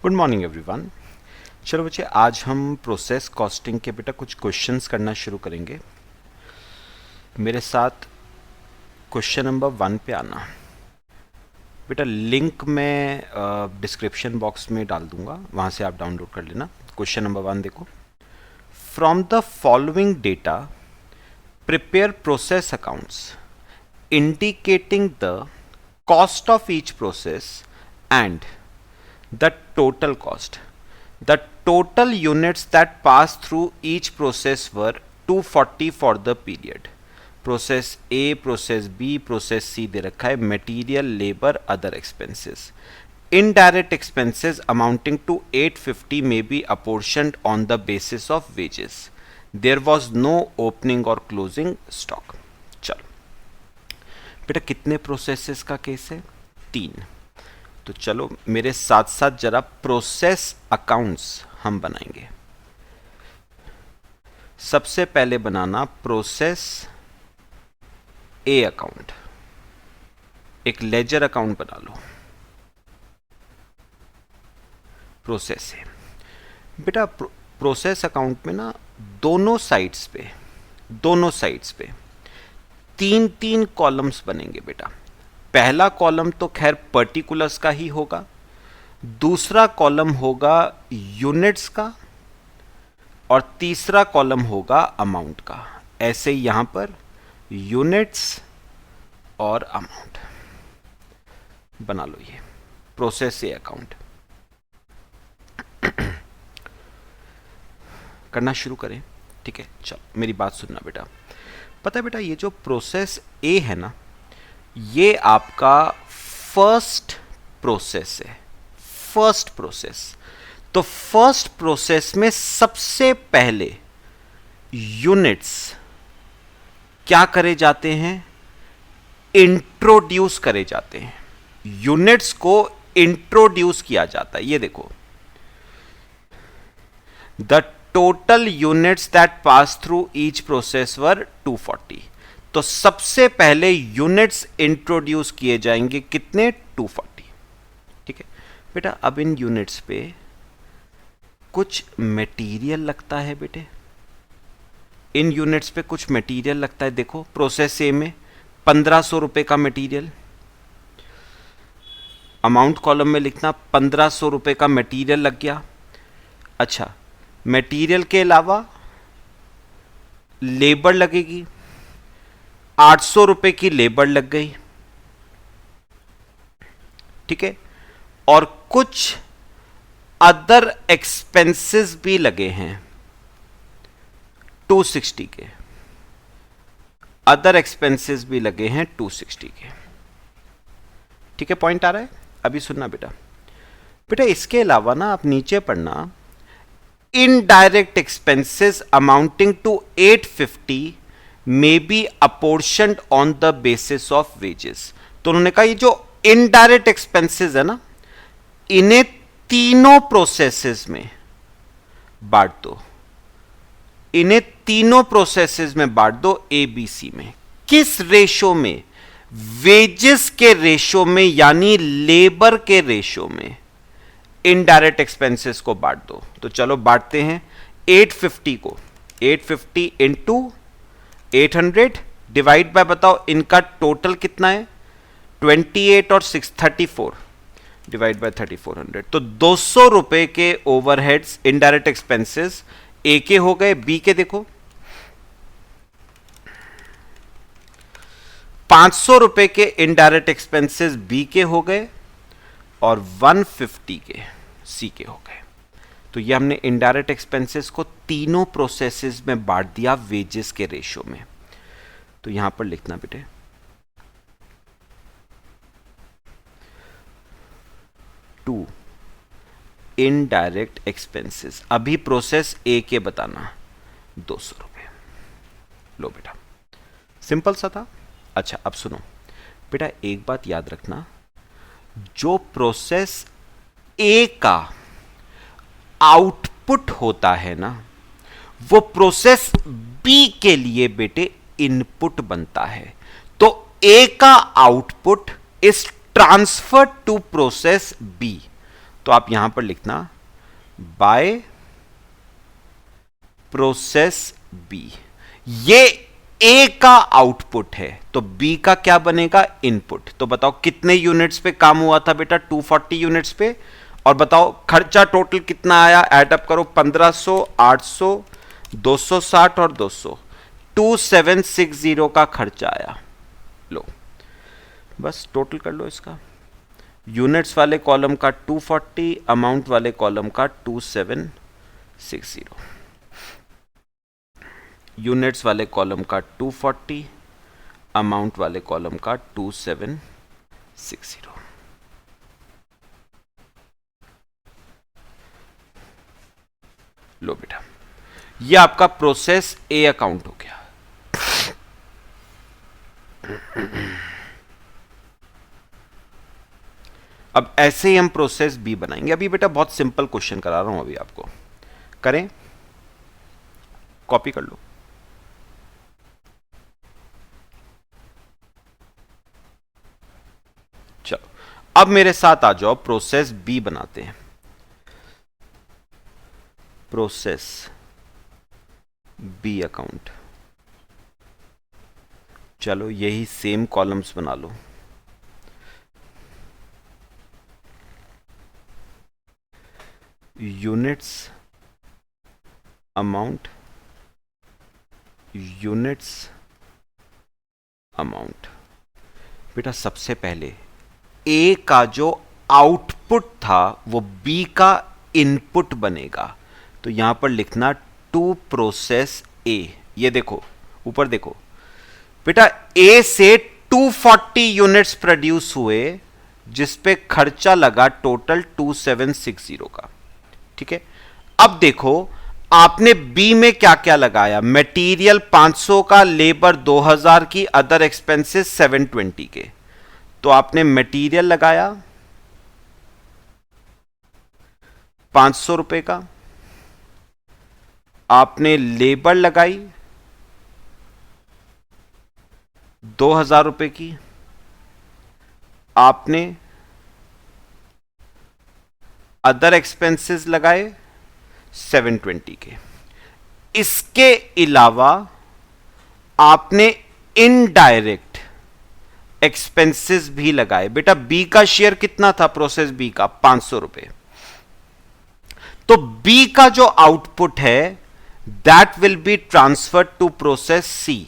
Good morning everyone. चलो बच्चे, आज हम प्रोसेस कॉस्टिंग के बेटा कुछ क्वेश्चंस करना शुरू करेंगे। मेरे साथ क्वेश्चन नंबर 1 पे आना। बेटा लिंक मैं डिस्क्रिप्शन बॉक्स में डाल दूंगा, वहाँ से आप डाउनलोड कर लेना। क्वेश्चन नंबर 1 देखो। From the following data prepare process accounts indicating the cost of each process and the total cost. The total units that passed through each process were 240 for the period. Process A, process B, process C दे रखा है। Material, labor, other expenses. Indirect expenses amounting to 850 may be apportioned on the basis of wages. There was no opening or closing stock. चलो बेटा, कितने processes का case है? 3। तो चलो मेरे साथ साथ जरा प्रोसेस अकाउंट्स हम बनाएंगे। सबसे पहले बनाना प्रोसेस ए अकाउंट। एक लेजर अकाउंट बना लो प्रोसेस ए। बेटा प्रोसेस अकाउंट में ना दोनों साइड्स पे 3-3 कॉलम्स बनेंगे बेटा। पहला कॉलम तो खैर पर्टिकुलर्स का ही होगा, दूसरा कॉलम होगा यूनिट्स का, और तीसरा कॉलम होगा अमाउंट का। ऐसे ही यहां पर यूनिट्स और अमाउंट बना लो। ये प्रोसेस ए अकाउंट करना शुरू करें। ठीक है, चलो मेरी बात सुनना बेटा। पता है बेटा, ये जो प्रोसेस ए है ना, ये आपका फर्स्ट प्रोसेस है। फर्स्ट प्रोसेस तो फर्स्ट प्रोसेस में सबसे पहले यूनिट्स क्या करे जाते हैं? इंट्रोड्यूस करे जाते हैं। यूनिट्स को इंट्रोड्यूस किया जाता है। ये देखो, the total units that pass through each process were 240। तो सबसे पहले यूनिट्स इंट्रोड्यूस किए जाएंगे। कितने? 240। ठीक है बेटा, अब इन यूनिट्स पे कुछ मटेरियल लगता है बेटे। इन यूनिट्स पे कुछ मटेरियल लगता है। देखो प्रोसेस ए में 1500 रुपए का मटेरियल। अमाउंट कॉलम में लिखना 1500 रुपए का मटेरियल लग गया। अच्छा, मटेरियल के अलावा लेबर लगेगी। 800 रुपए की लेबर लग गई। ठीक है, और कुछ अदर एक्सपेंसेस भी लगे हैं 260 के। अदर एक्सपेंसेस भी लगे हैं 260 के। ठीक है, पॉइंट आ रहा है? अभी सुनना बेटा। बेटा इसके अलावा ना आप नीचे पढ़ना, indirect expenses amounting to 850 may be apportioned on the basis of wages. तो उन्होंने कहा ये जो इनडायरेक्ट एक्सपेंसेस है ना, इन्हें तीनों प्रोसेसेस में बांट दो। इन्हें तीनों प्रोसेसेस में बांट दो, ए बी सी में। किस रेशो में? वेजेस के रेशो में, यानी लेबर के रेशो में इनडायरेक्ट एक्सपेंसेस को बांट दो। तो चलो बांटते हैं। 850 को 850 इंटू 800 डिवाइड बाय, बताओ इनका टोटल कितना है? 28 और 634 डिवाइड बाय 3400। तो 200 रुपए के ओवरहेड्स इनडायरेक्ट एक्सपेंसेस ए के हो गए। बी के देखो 500 रुपए के इनडायरेक्ट एक्सपेंसेस बी के हो गए, और 150 के सी के हो गए। तो ये हमने इनडायरेक्ट एक्सपेंसेस को तीनों प्रोसेसेस में बांट दिया वेजेस के रेशो में। तो यहां पर लिखना बेटे, टू इनडायरेक्ट एक्सपेंसेस। अभी प्रोसेस ए के बताना 200 रुपए। लो बेटा, सिंपल सा था। अच्छा अब सुनो बेटा, एक बात याद रखना, जो प्रोसेस ए का आउटपुट होता है ना, वो प्रोसेस बी के लिए बेटे इनपुट बनता है। तो ए का output is transfer to process B. तो आप यहां पर लिखना बाय प्रोसेस बी। ये ए का आउटपुट है तो बी का क्या बनेगा, इनपुट। तो बताओ कितने यूनिट्स पे काम हुआ था बेटा, 240 यूनिट्स पे। और बताओ खर्चा टोटल कितना आया, ऐड अप करो, 1500, 800, 260 और 200, 2760 का खर्चा आया। लो बस टोटल कर लो इसका, यूनिट्स वाले कॉलम का 240, अमाउंट वाले कॉलम का 2760। यूनिट्स वाले कॉलम का 240, अमाउंट वाले कॉलम का 2760। लो बेटा, ये आपका प्रोसेस ए अकाउंट हो गया। अब ऐसे ही हम प्रोसेस बी बनाएंगे। अभी बेटा बहुत सिंपल क्वेश्चन करा रहा हूं, अभी आपको करें, कॉपी कर लो। चलो अब मेरे साथ आ जाओ, प्रोसेस बी बनाते हैं। प्रोसेस बी अकाउंट, चलो यही सेम कॉलम्स बना लो। Units, amount, units, amount. बेटा सबसे पहले ए का जो आउटपुट था वो बी का इनपुट बनेगा, तो यहां पर लिखना टू प्रोसेस ए। ये देखो ऊपर देखो बेटा, ए से 240 यूनिट्स प्रोड्यूस हुए जिस पे खर्चा लगा टोटल 2760 का। ठीक है, अब देखो आपने बी में क्या क्या लगाया, मटेरियल 500 का, लेबर 2000 की, अदर एक्सपेंसेस 720 के। तो आपने मटेरियल लगाया 500 रुपए का, आपने लेबर लगाई 2000 रुपए की, आपने अदर एक्सपेंसेस लगाए 720 के। इसके अलावा आपने इनडायरेक्ट एक्सपेंसेस भी लगाए। बेटा बी का शेयर कितना था, प्रोसेस बी का 500 रुपए। तो बी का जो आउटपुट है that will be transferred to process C.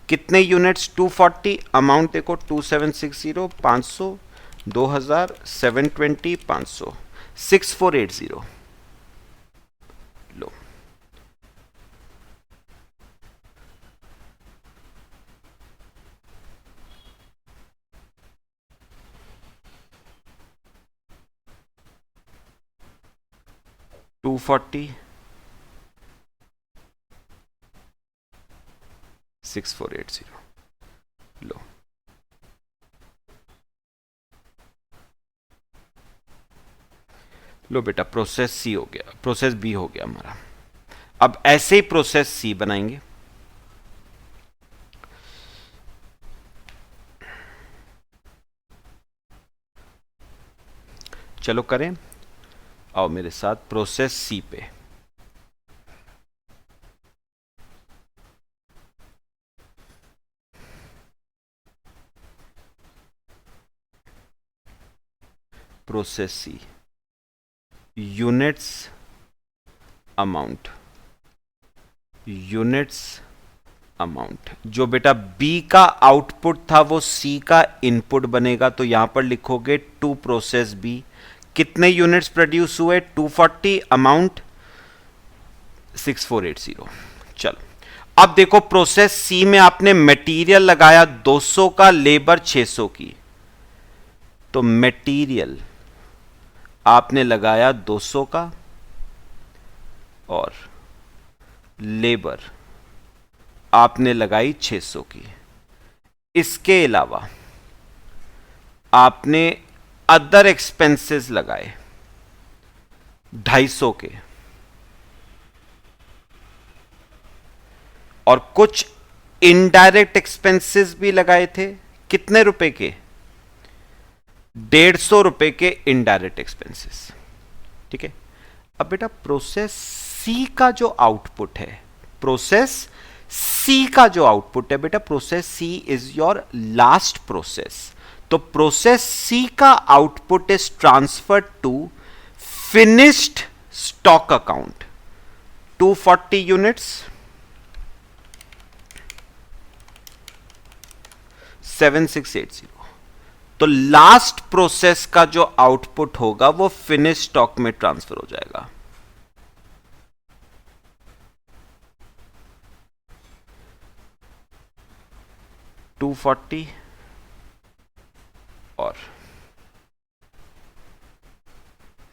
कितने यूनिट्स, 240, अमाउंट देखो 2760, 500, 2000, 720, 500, 6480। लो टू 6480। लो लो बेटा, प्रोसेस सी हो गया, प्रोसेस बी हो गया हमारा। अब ऐसे ही प्रोसेस सी बनाएंगे। चलो करें, आओ मेरे साथ प्रोसेस सी पे। प्रोसेस सी, यूनिट्स, अमाउंट, यूनिट्स, अमाउंट। जो बेटा बी का आउटपुट था वो सी का इनपुट बनेगा, तो यहां पर लिखोगे टू प्रोसेस बी। कितने यूनिट्स प्रोड्यूस हुए, 240, अमाउंट 6480। चलो अब देखो प्रोसेस सी में आपने मटेरियल लगाया 200 का, लेबर 600 की। तो मटेरियल आपने लगाया 200 का और लेबर आपने लगाई 600 की। इसके अलावा आपने अदर एक्सपेंसेस लगाए 250 के और कुछ इनडायरेक्ट एक्सपेंसेस भी लगाए थे। कितने रुपए के, 150 रुपए के इनडायरेक्ट एक्सपेंसेस। ठीक है। अब बेटा प्रोसेस सी का जो आउटपुट है, प्रोसेस सी का जो आउटपुट है बेटा, process C is your last process. तो प्रोसेस सी का output is transferred to finished stock account 240 units 7680। तो लास्ट प्रोसेस का जो आउटपुट होगा वो फिनिश स्टॉक में ट्रांसफर हो जाएगा। $240 और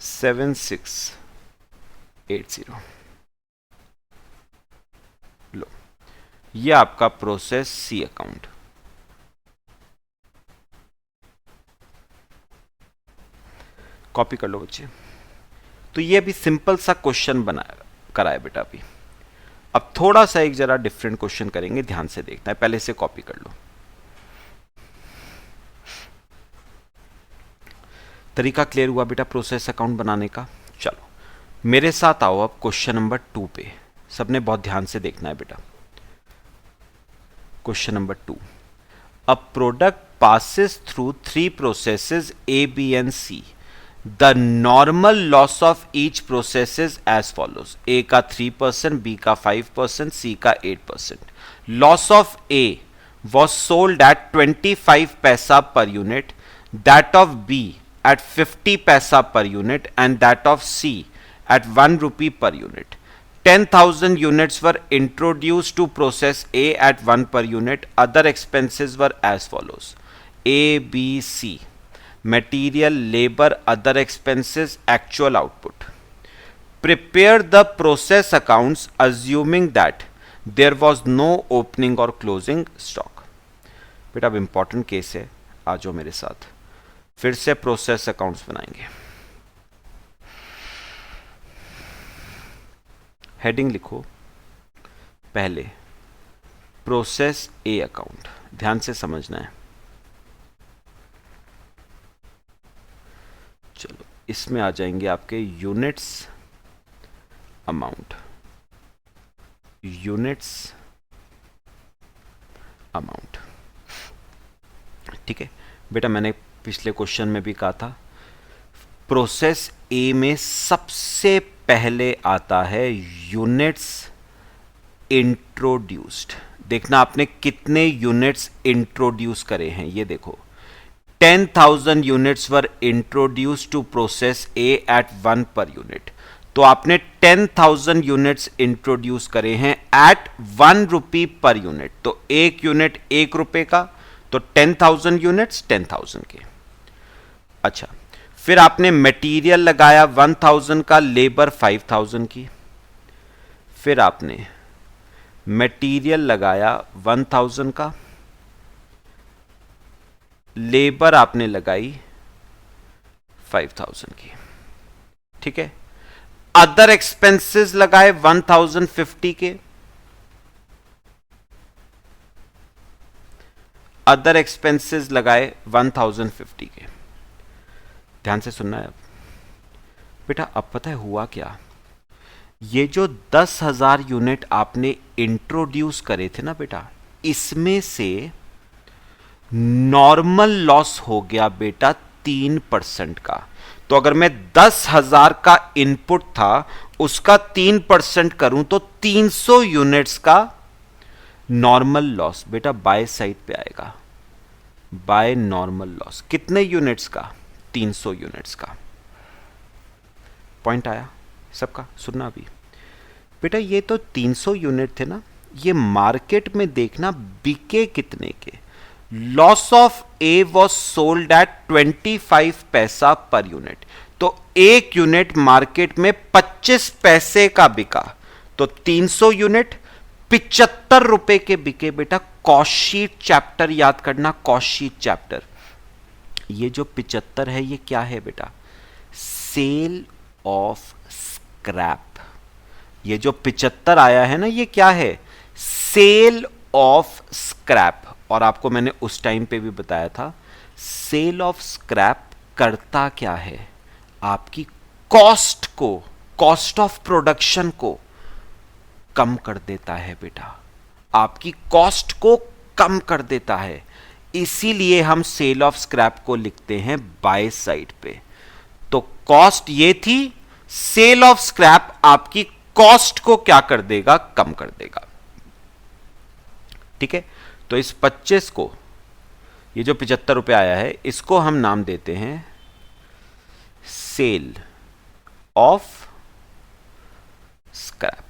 7680। लो, ये आपका प्रोसेस सी अकाउंट। कॉपी कर लो बच्चे। तो ये अभी सिंपल सा क्वेश्चन बनाया कराया बेटा अभी। अब थोड़ा सा एक जरा डिफरेंट क्वेश्चन करेंगे, ध्यान से देखना है, पहले से कॉपी कर लो। तरीका क्लियर हुआ बेटा प्रोसेस अकाउंट बनाने का। चलो मेरे साथ आओ अब क्वेश्चन नंबर 2 पे। सबने बहुत ध्यान से देखना है बेटा। Question number 2, a product passes through 3 processes A, B and C. The normal loss of each process is as follows. A का 3%, B का 5%, C का 8%. Loss of A was sold at 25 paisa per unit, that of B at 50 paisa per unit and that of C at 1 rupee per unit. 10,000 units were introduced to process A at 1 per unit. Other expenses were as follows. A, B, C. Material, labor, other expenses, actual output. Prepare the process accounts assuming that there was no opening or closing stock. बेटा अब important case है, आ जाओ मेरे साथ, फिर से process accounts बनाएंगे। Heading लिखो पहले प्रोसेस ए अकाउंट, ध्यान से समझना है। चलो इसमें आ जाएंगे आपके यूनिट्स अमाउंट, यूनिट्स अमाउंट। ठीक है बेटा, मैंने पिछले क्वेश्चन में भी कहा था प्रोसेस ए में सबसे पहले आता है यूनिट्स इंट्रोड्यूस्ड। देखना आपने कितने यूनिट्स इंट्रोड्यूस करे हैं, ये देखो 10,000 units were introduce to process A at 1 per unit. तो आपने 10,000 यूनिट्स इंट्रोड्यूस करे हैं एट 1 रुपी पर यूनिट। तो एक यूनिट 1 रुपए का, तो 10,000 यूनिट्स 10,000 के। अच्छा, फिर आपने मटेरियल लगाया 1,000 का, लेबर 5,000 की। फिर आपने मटेरियल लगाया 1,000 का, लेबर आपने लगाई 5,000 की। ठीक है, अदर एक्सपेंसेस लगाए 1,050 के, अदर एक्सपेंसेस लगाए 1,050 के। ध्यान से सुनना है अब बेटा। अब पता है हुआ क्या, ये जो 10,000 यूनिट आपने इंट्रोड्यूस करे थे ना बेटा, इसमें से नॉर्मल लॉस हो गया बेटा 3% का। तो अगर मैं 10,000 का इनपुट था उसका 3% करूं तो 300 यूनिट्स का नॉर्मल लॉस बेटा बाय साइड पे आएगा, बाय नॉर्मल लॉस। कितने यूनिट्स का? 300 यूनिट्स का। पॉइंट आया सबका? सुनना अभी बेटा, ये तो 300 यूनिट थे ना, ये मार्केट में देखना बिके कितने के। Loss of A was sold at 25 पैसा पर यूनिट। तो एक यूनिट मार्केट में 25 पैसे का बिका, तो 300 यूनिट 75 रुपए के बिके बेटा। कॉस्ट शीट चैप्टर याद करना, कॉस्ट शीट चैप्टर। ये जो 75 है ये क्या है बेटा? Sale of scrap. ये जो 75 आया है ना, ये क्या है? Sale of scrap. और आपको मैंने उस टाइम पे भी बताया था सेल ऑफ स्क्रैप करता क्या है? आपकी कॉस्ट को, कॉस्ट ऑफ प्रोडक्शन को कम कर देता है बेटा, आपकी कॉस्ट को कम कर देता है। इसीलिए हम सेल ऑफ स्क्रैप को लिखते हैं बाय साइड पे। तो कॉस्ट ये थी, सेल ऑफ स्क्रैप आपकी कॉस्ट को क्या कर देगा, कम कर देगा। ठीक है, तो इस 25 को, ये जो 75 रुपए आया है, इसको हम नाम देते हैं सेल ऑफ स्क्रैप।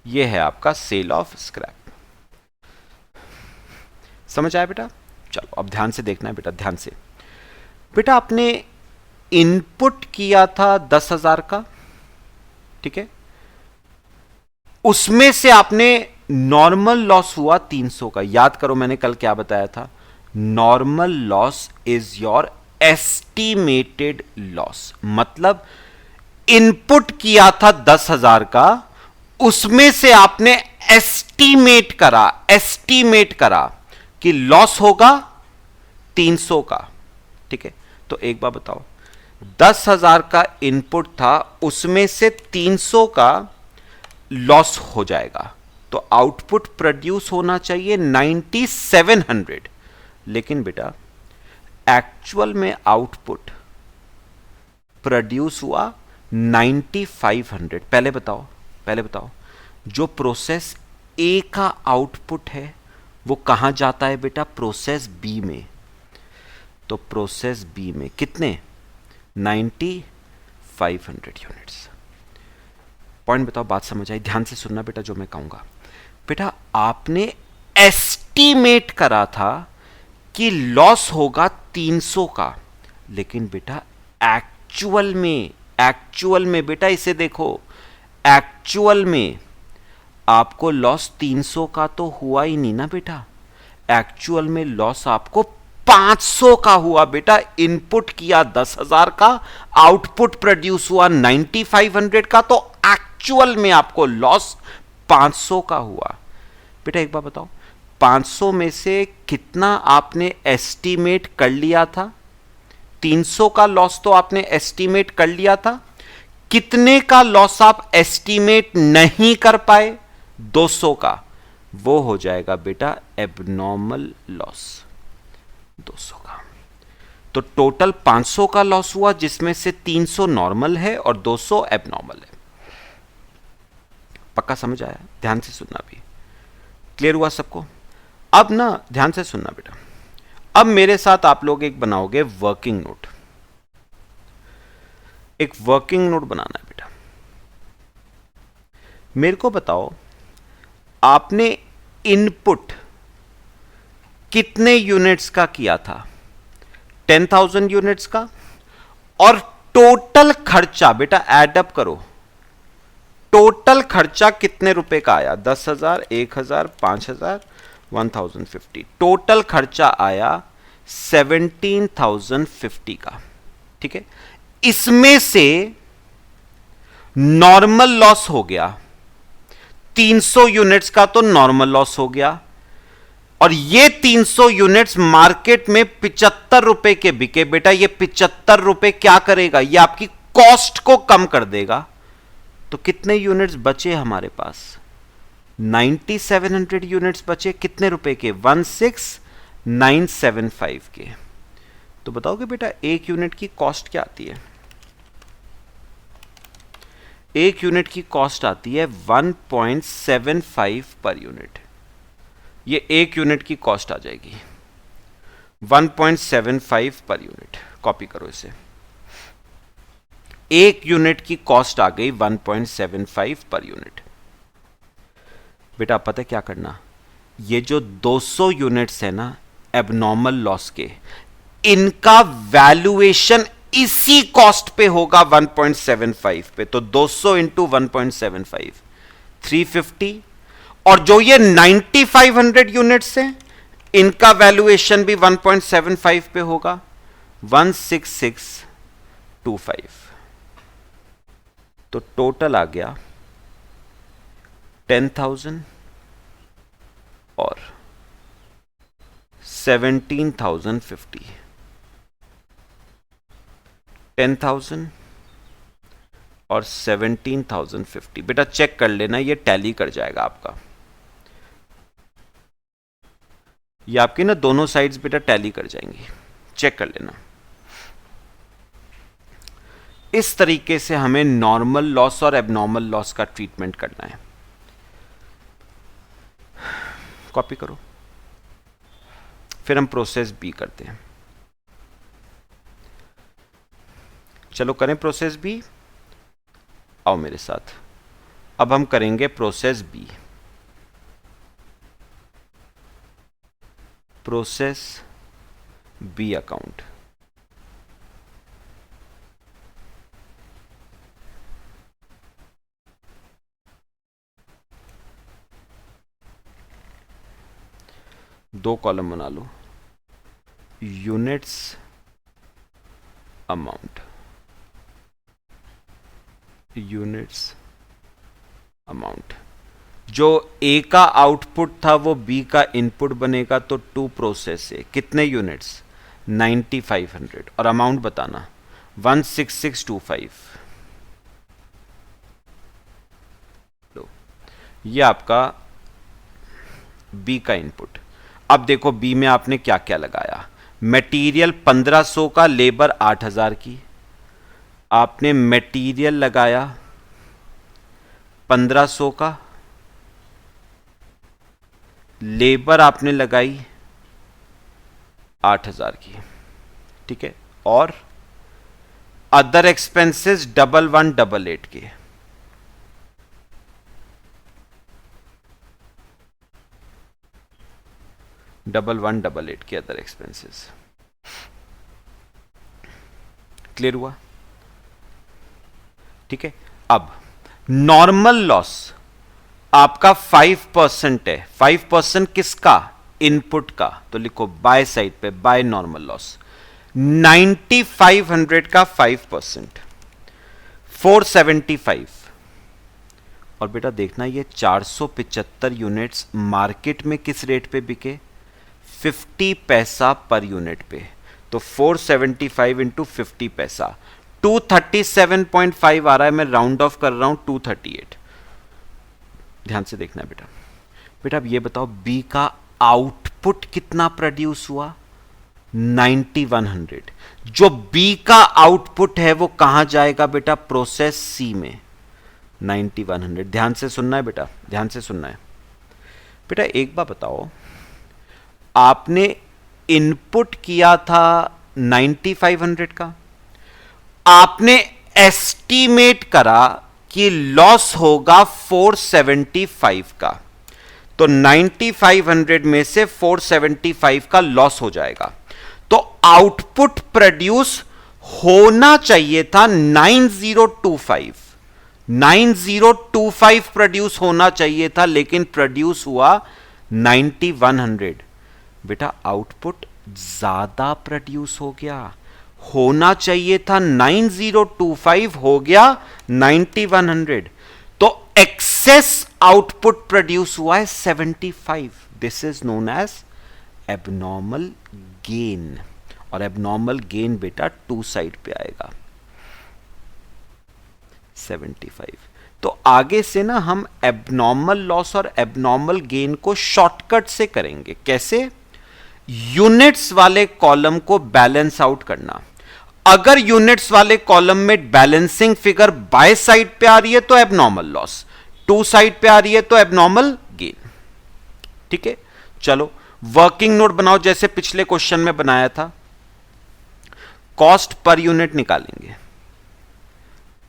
ये है आपका सेल ऑफ स्क्रैप। समझ आया बेटा? चलो अब ध्यान से देखना है बेटा, ध्यान से। बेटा आपने इनपुट किया था 10,000 का, ठीक है, उसमें से आपने नॉर्मल लॉस हुआ 300 का। याद करो मैंने कल क्या बताया था, normal loss is your estimated loss. मतलब इनपुट किया था 10,000 का, उसमें से आपने एस्टीमेट करा कि लॉस होगा 300 का। ठीक है, तो एक बार बताओ, 10,000 का इनपुट था, उसमें से 300 का लॉस हो जाएगा, तो आउटपुट प्रोड्यूस होना चाहिए 9700। लेकिन बेटा एक्चुअल में आउटपुट प्रोड्यूस हुआ 9500। पहले बताओ जो प्रोसेस ए का आउटपुट है वो कहां जाता है बेटा, प्रोसेस बी में। तो प्रोसेस बी में कितने, 9500 यूनिट्स। पॉइंट बताओ, बात समझ आई? ध्यान से सुनना बेटा जो मैं कहूंगा। बेटा आपने एस्टीमेट करा था कि लॉस होगा 300 का, लेकिन बेटा एक्चुअल में बेटा इसे देखो, एक्चुअल में आपको लॉस 300 का तो हुआ ही नहीं ना बेटा, एक्चुअल में लॉस आपको 500 का हुआ बेटा। इनपुट किया 10,000 का, आउटपुट प्रोड्यूस हुआ 9500 का, तो एक्चुअल में आपको लॉस 500 का हुआ। बेटा एक बार बताओ, 500 में से कितना आपने एस्टीमेट कर लिया था? 300 का लॉस तो आपने एस्टीमेट कर लिया था, कितने का लॉस आप एस्टीमेट नहीं कर पाए? 200 का। वो हो जाएगा बेटा एबनॉर्मल लॉस 200 का। तो टोटल 500 का लॉस हुआ, जिसमें से 300 नॉर्मल है और 200 एबनॉर्मल है। पक्का समझ आया? ध्यान से सुनना, भी क्लियर हुआ सबको? अब ना ध्यान से सुनना बेटा, अब मेरे साथ आप लोग एक बनाओगे वर्किंग नोट। एक वर्किंग नोट बनाना है बेटा। मेरे को बताओ, आपने इनपुट कितने यूनिट्स का किया था? 10,000 यूनिट्स का। और टोटल खर्चा बेटा एडअप करो, टोटल खर्चा कितने रुपए का आया? 10,000, 1,000, 5,000, 1,050। टोटल खर्चा आया 17,050 का। ठीक है, इसमें से नॉर्मल लॉस हो गया 300 यूनिट्स का, तो नॉर्मल लॉस हो गया। और ये 300 यूनिट्स मार्केट में 75 रुपए के बिके। बेटा ये 75 रुपए क्या करेगा, ये आपकी कॉस्ट को कम कर देगा। तो कितने यूनिट्स बचे हमारे पास? 9700 यूनिट्स बचे। कितने रुपए के? 16,975 के। तो बताओगे बेटा एक यूनिट की कॉस्ट क्या आती है? एक यूनिट की कॉस्ट आती है 1.75 पर यूनिट। ये एक यूनिट की कॉस्ट आ जाएगी 1.75 पर यूनिट। कॉपी करो इसे। एक यूनिट की कॉस्ट आ गई 1.75 पर यूनिट। बेटा पता है क्या करना, ये जो 200 यूनिट्स है ना एबनॉर्मल लॉस के, इनका वैल्यूएशन इसी कॉस्ट पे होगा 1.75 पे। तो 200 इंटू 1.75 350। और जो ये 9500 यूनिट्स हैं इनका वैल्यूएशन भी 1.75 पे होगा 16625। तो टोटल आ गया 10,000 और 17,050। 10,000 और 17,050। बेटा चेक कर लेना, ये टैली कर जाएगा आपका। ये आपकी ना दोनों साइड्स बेटा टैली कर जाएंगी, चेक कर लेना। इस तरीके से हमें नॉर्मल लॉस और एबनॉर्मल लॉस का ट्रीटमेंट करना है। कॉपी करो, फिर हम प्रोसेस बी करते हैं। चलो करें प्रोसेस बी, आओ मेरे साथ। अब हम करेंगे process B. Process B account. दो कॉलम बना लो, यूनिट्स अमाउंट, यूनिट्स अमाउंट। जो ए का आउटपुट था वो बी का इनपुट बनेगा, तो टू प्रोसेस ए कितने यूनिट्स 9500 और अमाउंट बताना 16625। लो ये आपका बी का इनपुट। अब देखो बी में आपने क्या क्या लगाया। मटेरियल 1500 का, लेबर 8000 की। आपने मटेरियल लगाया 1500 का, लेबर आपने लगाई 8000 की, ठीक है। और अदर एक्सपेंसेस 1188 के, $1188 के अदर एक्सपेंसेस। क्लियर हुआ? ठीक है। अब नॉर्मल लॉस आपका 5% है। 5% किसका? इनपुट का। तो लिखो बाय साइड पे, बाय नॉर्मल लॉस 9500 का 5%, 475। और बेटा देखना ये 475 यूनिट्स मार्केट में किस रेट पे बिके? 50 पैसा पर यूनिट पे। तो 475 इंटू 50 पैसा 237.5 आ रहा है। मैं राउंड ऑफ कर रहा हूं 238। ध्यान से देखना है बेटा। बेटा अब ये बताओ बी का आउटपुट कितना प्रोड्यूस हुआ? 9100। जो बी का आउटपुट है वो कहां जाएगा बेटा? प्रोसेस सी में 9100। ध्यान से सुनना है बेटा, ध्यान से सुनना है बेटा। एक बात बताओ, आपने इनपुट किया था 9500 का, आपने एस्टीमेट करा कि लॉस होगा 475 का, तो 9500 में से 475 का लॉस हो जाएगा। तो आउटपुट प्रोड्यूस होना चाहिए था 9025। 9025 प्रोड्यूस होना चाहिए था, लेकिन प्रोड्यूस हुआ 9100। बेटा आउटपुट ज्यादा प्रोड्यूस हो गया। होना चाहिए था 9025, हो गया 9100। तो एक्सेस आउटपुट प्रोड्यूस हुआ है 75। This is known as abnormal gain. और एबनॉर्मल गेन बेटा टू साइड पे आएगा 75। तो आगे से ना हम एबनॉर्मल लॉस और एबनॉर्मल गेन को शॉर्टकट से करेंगे। कैसे? यूनिट्स वाले कॉलम को बैलेंस आउट करना। अगर यूनिट्स वाले कॉलम में बैलेंसिंग फिगर बाय साइड पे आ रही है तो एबनॉर्मल लॉस, टू साइड पे आ रही है तो एबनॉर्मल गेन। ठीक है, चलो वर्किंग नोट बनाओ जैसे पिछले क्वेश्चन में बनाया था। कॉस्ट पर यूनिट निकालेंगे।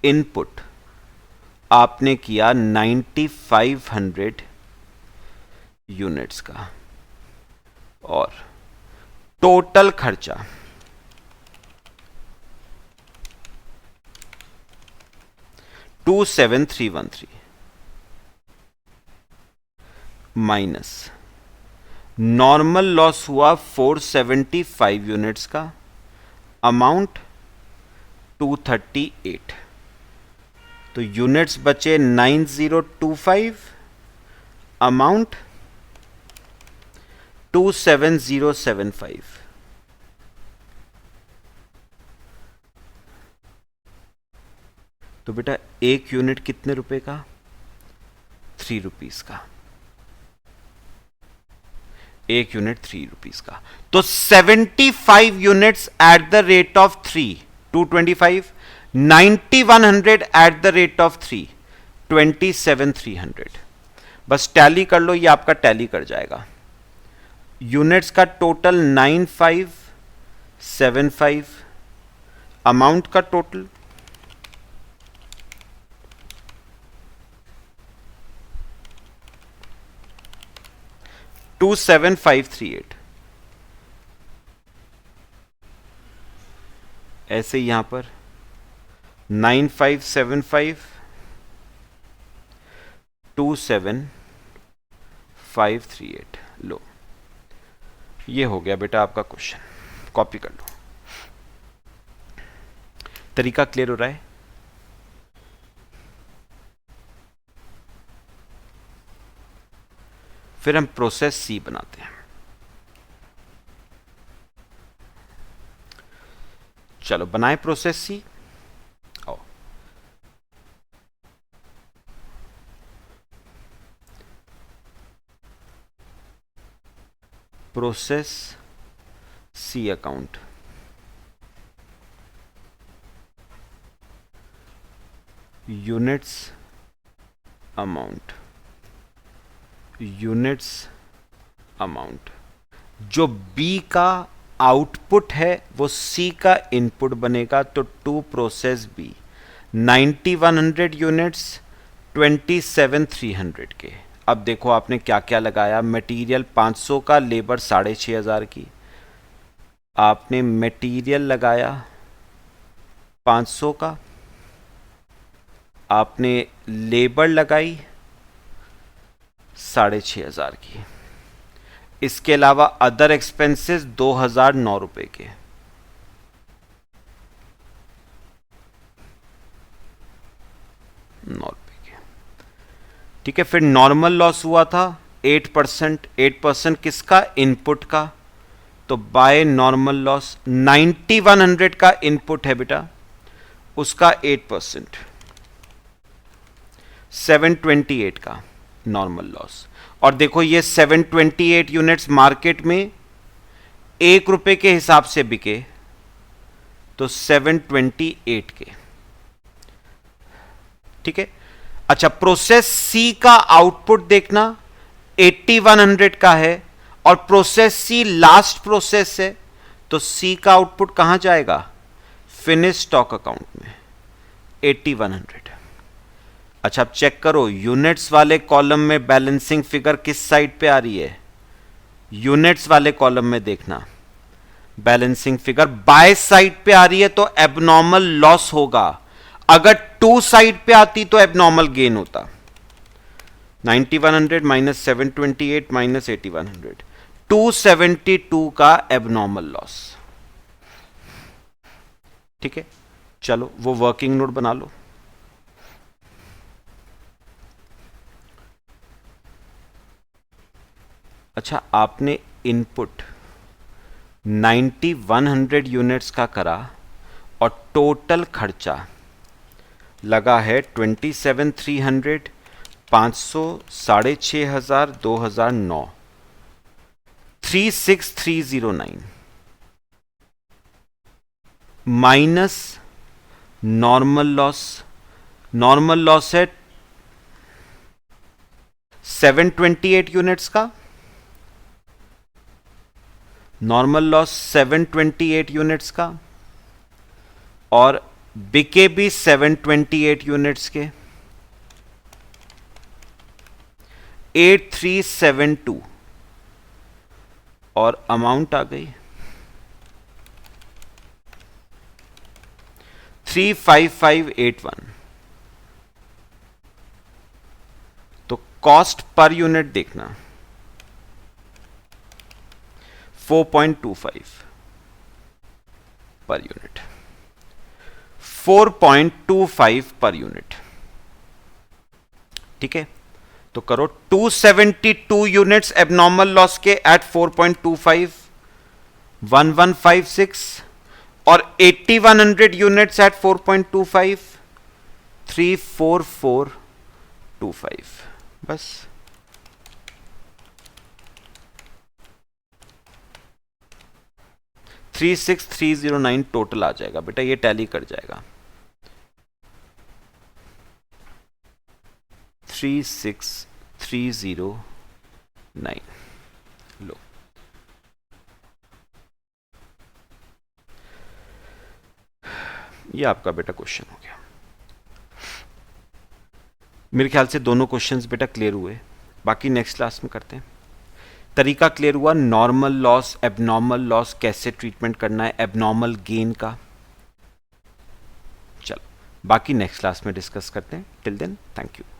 इनपुट आपने किया 9500 यूनिट्स का, और टोटल खर्चा 27313 माइनस नॉर्मल लॉस हुआ 475 यूनिट्स का, अमाउंट 238। तो यूनिट्स बचे 9025, अमाउंट 27075। तो बेटा एक यूनिट कितने रुपए का? 3 रुपीस का। एक यूनिट 3 रुपीस का। तो 75 units at the rate of 3, 225, 9100 at the rate of 3, 27300। बस टैली कर लो, ये आपका टैली कर जाएगा। यूनिट्स का टोटल 9575, अमाउंट का टोटल 27538। ऐसे यहां पर 9575 27538। लो, ये हो गया बेटा आपका क्वेश्चन। कॉपी कर लो। तरीका क्लियर हो रहा है? फिर हम प्रोसेस सी बनाते हैं। चलो बनाए प्रोसेस सी। आओ, process C account. Units amount, units amount. जो बी का आउटपुट है वो सी का इनपुट बनेगा। तो टू प्रोसेस बी 9100 यूनिट्स 27300 के। अब देखो आपने क्या क्या लगाया। मटेरियल 500 का, लेबर 6500 की। आपने मटेरियल लगाया 500 का, आपने लेबर लगाई 6500 की। इसके अलावा अदर एक्सपेंसेस 2009 रुपए के। ठीक है। फिर नॉर्मल लॉस हुआ था 8%। 8% किसका? इनपुट का। तो बाय नॉर्मल लॉस 9100 का इनपुट है बेटा, उसका 8%, 728 का नॉर्मल लॉस। और देखो ये 728 यूनिट्स मार्केट में 1 रुपए के हिसाब से बिके, तो 728 के। ठीक है। अच्छा, प्रोसेस सी का आउटपुट देखना 8100 का है और प्रोसेस सी लास्ट प्रोसेस है, तो सी का आउटपुट कहां जाएगा? फिनिश स्टॉक अकाउंट में 8100। अच्छा, अब चेक करो यूनिट्स वाले कॉलम में बैलेंसिंग फिगर किस साइड पे आ रही है? यूनिट्स वाले कॉलम में देखना, बैलेंसिंग फिगर बाय साइड पे आ रही है, तो एबनॉर्मल लॉस होगा। अगर टू साइड पे आती तो एबनॉर्मल गेन होता। 9100 माइनस 728 माइनस 8100, 272 का एबनॉर्मल लॉस। ठीक है। चलो वो वर्किंग नोट बना लो। अच्छा, आपने इनपुट 9100 यूनिट्स का करा और टोटल खर्चा लगा है 27300, 500, 6500, 2009, 36309 minus normal loss. Normal loss है 728 यूनिट्स का। नॉर्मल लॉस 728 यूनिट्स का और बिके भी 728 यूनिट्स के, 8372 और अमाउंट आ गई 35581। तो कॉस्ट पर यूनिट देखना 4.25 पर यूनिट, 4.25 पर यूनिट। ठीक है। तो करो 272 यूनिट्स एबनॉर्मल लॉस के एट 4.25, 1156, और 8100 यूनिट्स एट 4.25, 34425 बस। थ्री 6309 टोटल आ जाएगा बेटा, ये टैली कर जाएगा। 36309 लो। ये आपका बेटा क्वेश्चन हो गया। मेरे ख्याल से दोनों क्वेश्चंस बेटा क्लियर हुए, बाकी नेक्स्ट क्लास में करते हैं। तरीका क्लियर हुआ, नॉर्मल लॉस एबनॉर्मल लॉस कैसे ट्रीटमेंट करना है, एबनॉर्मल गेन का। चलो बाकी नेक्स्ट क्लास में डिस्कस करते हैं। Till then thank you.